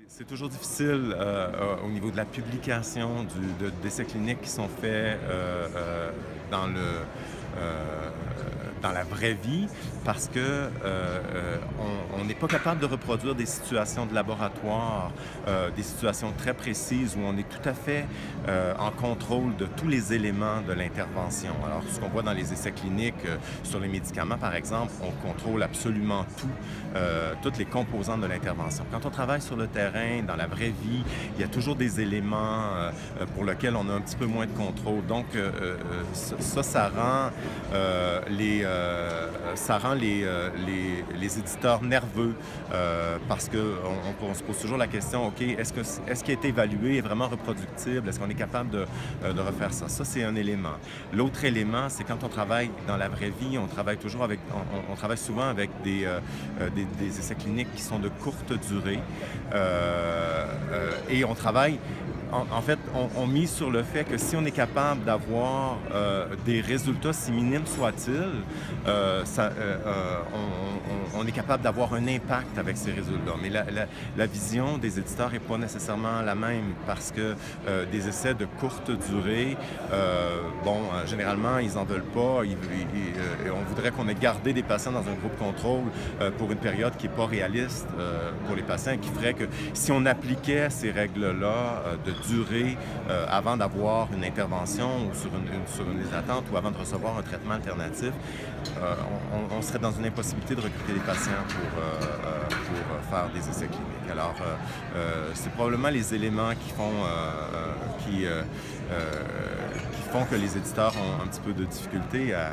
C'est toujours difficile au niveau de la publication d'essais cliniques qui sont faits dans euh, dans la vraie vie parce que on n'est pas capable de reproduire des situations de laboratoire, des situations très précises où on est tout à fait en contrôle de tous les éléments de l'intervention. Alors, ce qu'on voit dans les essais cliniques sur les médicaments, par exemple, on contrôle absolument tout, toutes les composantes de l'intervention. Quand on travaille sur le terrain, dans la vraie vie, il y a toujours des éléments pour lesquels on a un petit peu moins de contrôle. Donc, ça rend les éditeurs nerveux parce qu'on se pose toujours la question, OK, est-ce qui a été évalué est vraiment reproductible? Est-ce qu'on est capable de refaire ça? Ça, c'est un élément. L'autre élément, c'est quand on travaille dans la vraie vie, on travaille toujours avec, on travaille souvent avec des essais cliniques qui sont de courte durée et on travaille en fait, on mise sur le fait que si on est capable d'avoir des résultats, si minimes soient-ils, on est capable d'avoir un impact avec ces résultats. Mais la vision des éditeurs n'est pas nécessairement la même parce que des essais de courte durée, généralement, ils n'en veulent pas. On voudrait qu'on ait gardé des patients dans un groupe contrôle pour une période qui n'est pas réaliste pour les patients et qui ferait que si on appliquait ces règles-là de durée avant d'avoir une intervention ou sur une liste d'attente ou avant de recevoir un traitement alternatif, on serait dans une impossibilité de recruter des patients pour faire des essais cliniques. Alors, c'est probablement les éléments qui font que les éditeurs ont un petit peu de difficulté à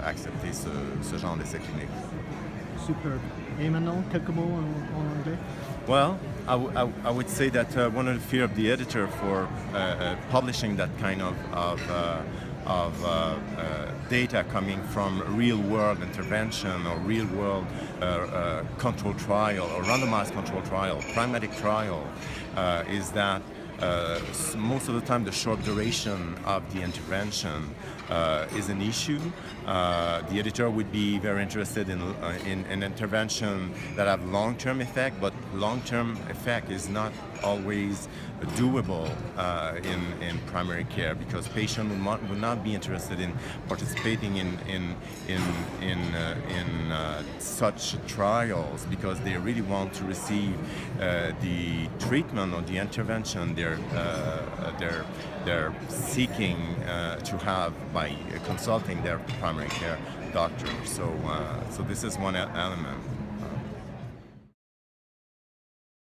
accepter ce genre d'essais cliniques. Superbe. Et maintenant, quelques mots en anglais? Well, I would say that one of the fear of the editor for publishing that kind of data coming from real-world intervention or real-world control trial or randomized control trial, pragmatic trial, is that most of the time the short duration of the intervention is an issue. The editor would be very interested in an intervention that have long-term effect, but long-term effect is not always doable in primary care because patients would not be interested in participating in such trials because they really want to receive the treatment or the intervention they're seeking to have by consulting their primary care doctor. So this is one element.